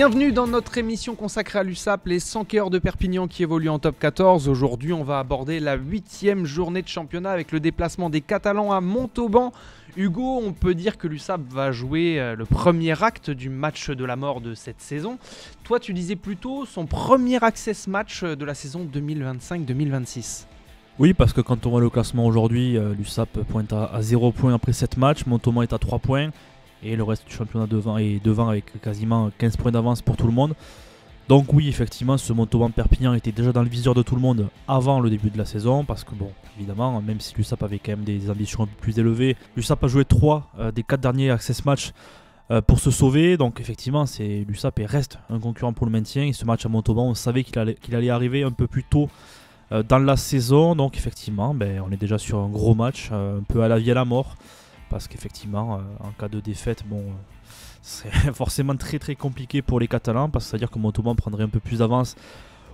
Bienvenue dans notre émission consacrée à l'USAP, les 100 cœurs de Perpignan qui évoluent en top 14. Aujourd'hui, on va aborder la 8e journée de championnat avec le déplacement des Catalans à Montauban. Hugo, on peut dire que l'USAP va jouer le premier acte du match de la mort de cette saison. Toi, tu disais plutôt son premier access match de la saison 2025-2026. Oui, parce que quand on voit le classement aujourd'hui, l'USAP pointe à 0 points après 7 matchs, Montauban est à 3 points. Et le reste du championnat est devant avec quasiment 15 points d'avance pour tout le monde. Donc oui, effectivement, ce Montauban-Perpignan était déjà dans le viseur de tout le monde avant le début de la saison. Parce que bon, évidemment, même si l'USAP avait quand même des ambitions un peu plus élevées, l'USAP a joué 3 des 4 derniers access matchs pour se sauver. Donc effectivement, l'USAP reste un concurrent pour le maintien. Et ce match à Montauban, on savait qu'il allait arriver un peu plus tôt dans la saison. Donc effectivement, on est déjà sur un gros match, un peu à la vie à la mort. Parce qu'effectivement, en cas de défaite, c'est forcément très très compliqué pour les Catalans, parce que ça veut dire que Montauban prendrait un peu plus d'avance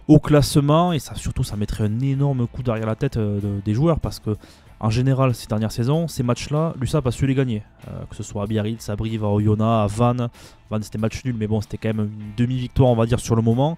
au classement, et ça mettrait un énorme coup derrière la tête des joueurs, parce que en général, ces dernières saisons, ces matchs-là, l'USAP a su les gagner, que ce soit à Biarritz, à Brive, à Oyonnax, à Vannes. Vannes, c'était match nul, mais bon, c'était quand même une demi-victoire, on va dire, sur le moment.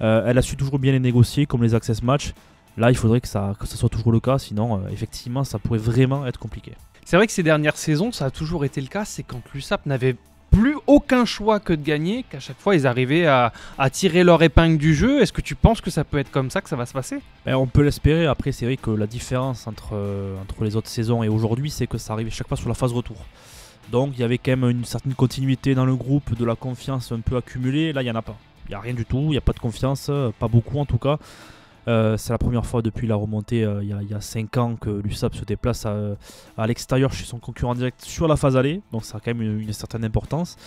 Elle a su toujours bien les négocier, comme les access matchs. Là, il faudrait que ça soit toujours le cas, sinon, effectivement, ça pourrait vraiment être compliqué. C'est vrai que ces dernières saisons, ça a toujours été le cas, c'est quand l'USAP n'avait plus aucun choix que de gagner, qu'à chaque fois ils arrivaient à tirer leur épingle du jeu. Est-ce que tu penses que ça peut être comme ça que ça va se passer ? On peut l'espérer. Après, c'est vrai que la différence entre les autres saisons et aujourd'hui, c'est que ça arrivait chaque fois sur la phase retour. Donc il y avait quand même une certaine continuité dans le groupe, de la confiance un peu accumulée. Là, il n'y en a pas. Il n'y a rien du tout, il n'y a pas de confiance, pas beaucoup en tout cas. C'est la première fois depuis la remontée il y a 5 ans que l'USAP se déplace à l'extérieur chez son concurrent direct sur la phase aller, donc ça a quand même une certaine importance.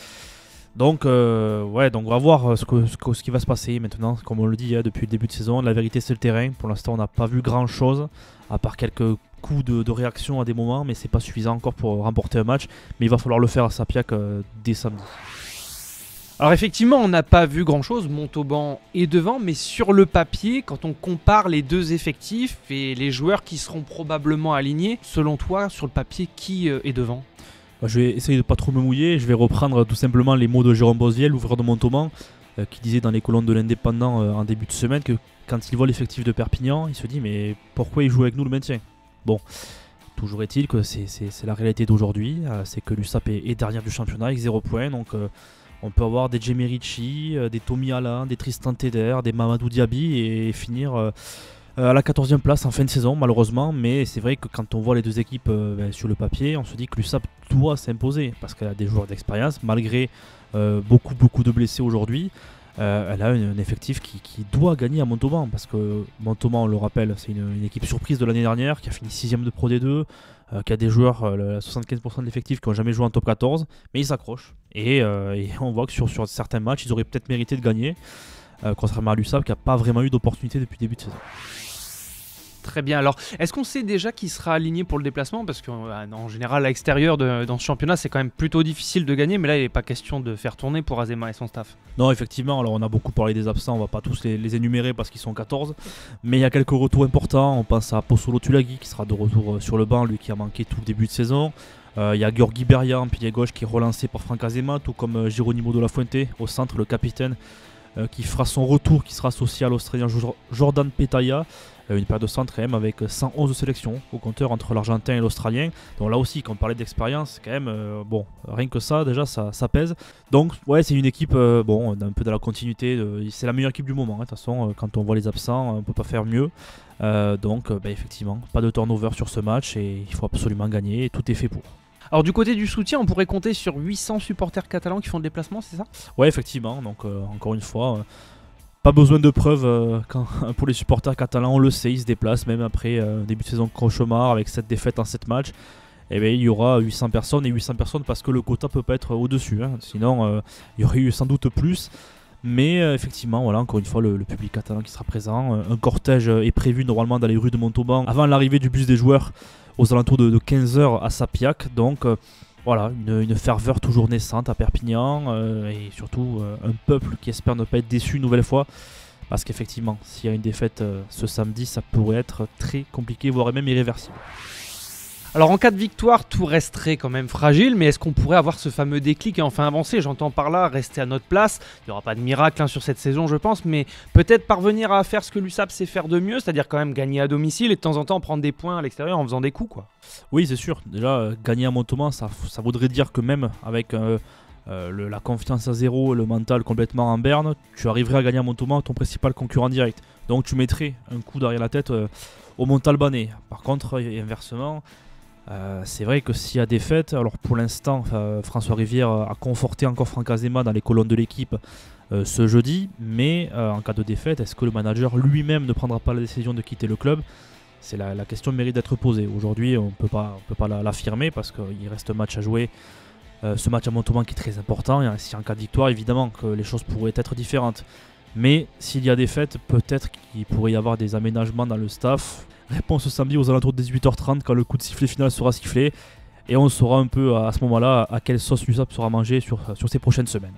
Donc on va voir ce qui va se passer maintenant. Comme on le dit depuis le début de saison, la vérité c'est le terrain. Pour l'instant on n'a pas vu grand chose, à part quelques coups de réaction à des moments, mais c'est pas suffisant encore pour remporter un match. Mais il va falloir le faire à Sapiac dès samedi. Alors effectivement, on n'a pas vu grand-chose, Montauban est devant, mais sur le papier, quand on compare les deux effectifs et les joueurs qui seront probablement alignés, selon toi, sur le papier, qui est devant ? Je vais essayer de pas trop me mouiller, je vais reprendre tout simplement les mots de Jérôme Bosviel, l'ouvreur de Montauban, qui disait dans les colonnes de l'Indépendant en début de semaine que quand il voit l'effectif de Perpignan, il se dit mais pourquoi il joue avec nous le maintien ? Bon, toujours est-il que c'est la réalité d'aujourd'hui, c'est que l'USAP est dernière du championnat avec 0 points, donc... on peut avoir des Jamie Ritchie, des Tommy Alain, des Tristan Teder, des Mamadou Diaby et finir à la 14e place en fin de saison malheureusement. Mais c'est vrai que quand on voit les deux équipes sur le papier, on se dit que l'USAP doit s'imposer parce qu'elle a des joueurs d'expérience malgré beaucoup de blessés aujourd'hui. Elle a un effectif qui doit gagner à Montauban parce que Montauban, on le rappelle, c'est une équipe surprise de l'année dernière qui a fini 6ème de Pro D2, qui a des joueurs, 75% de l'effectif qui n'ont jamais joué en top 14, mais ils s'accrochent. Et on voit que sur certains matchs, ils auraient peut-être mérité de gagner, contrairement à l'USAP qui n'a pas vraiment eu d'opportunité depuis le début de saison. Très bien, alors est-ce qu'on sait déjà qui sera aligné pour le déplacement ? Parce qu'en général à l'extérieur dans ce championnat c'est quand même plutôt difficile de gagner, mais là il n'est pas question de faire tourner pour Azema et son staff. Non effectivement, alors on a beaucoup parlé des absents, on va pas tous les énumérer parce qu'ils sont 14, mais il y a quelques retours importants. On pense à Possolo Tulagi qui sera de retour sur le banc, lui qui a manqué tout le début de saison. Il y a Georgi Beria en pilier gauche qui est relancé par Franck Azema, tout comme Geronimo de la Fuente au centre, le capitaine qui fera son retour, qui sera associé à l'Australien Jordan Petaya. Une paire de centres quand même avec 111 sélections au compteur entre l'Argentin et l'Australien. Donc là aussi, quand on parlait d'expérience, quand même, rien que ça, déjà, ça pèse. Donc ouais, c'est une équipe, un peu de la continuité. C'est la meilleure équipe du moment. De toute façon, quand on voit les absents, on ne peut pas faire mieux. Effectivement, pas de turnover sur ce match et il faut absolument gagner. Et tout est fait pour. Alors du côté du soutien, on pourrait compter sur 800 supporters catalans qui font le déplacement, c'est ça ? Ouais, effectivement. Donc encore une fois... pas besoin de preuves pour les supporters catalans, on le sait, ils se déplacent même après début de saison cauchemar avec 7 défaites en 7 matchs. Il y aura 800 personnes et 800 personnes parce que le quota peut pas être au-dessus. Sinon, il y aurait eu sans doute plus. Mais effectivement, voilà, encore une fois, le public catalan qui sera présent. Un cortège est prévu normalement dans les rues de Montauban avant l'arrivée du bus des joueurs aux alentours de 15h à Sapiac. Donc voilà, une ferveur toujours naissante à Perpignan et surtout un peuple qui espère ne pas être déçu une nouvelle fois. Parce qu'effectivement, s'il y a une défaite ce samedi, ça pourrait être très compliqué, voire même irréversible. Alors en cas de victoire, tout resterait quand même fragile, mais est-ce qu'on pourrait avoir ce fameux déclic et enfin avancer? J'entends par là rester à notre place. Il n'y aura pas de miracle sur cette saison, je pense, mais peut-être parvenir à faire ce que l'USAP sait faire de mieux, c'est-à-dire quand même gagner à domicile et de temps en temps prendre des points à l'extérieur en faisant des coups, quoi. Oui, c'est sûr. Déjà, gagner à Montauban, ça voudrait dire que même avec la confiance à zéro, le mental complètement en berne, tu arriverais à gagner à Montauban ton principal concurrent direct. Donc tu mettrais un coup derrière la tête au Montalbanais. Par contre, et inversement, c'est vrai que s'il y a défaite, alors pour l'instant, François Rivière a conforté encore Franck Azema dans les colonnes de l'équipe ce jeudi, mais en cas de défaite, est-ce que le manager lui-même ne prendra pas la décision de quitter le club? C'est la question mérite d'être posée. Aujourd'hui, on ne peut pas l'affirmer parce qu'il reste un match à jouer. Ce match à Montauban qui est très important. Et si en cas de victoire, évidemment que les choses pourraient être différentes. Mais s'il y a défaite, peut-être qu'il pourrait y avoir des aménagements dans le staff. Réponse samedi aux alentours de 18h30 quand le coup de sifflet final sera sifflé. Et on saura un peu à ce moment-là à quelle sauce l'USAP sera mangé sur ces prochaines semaines.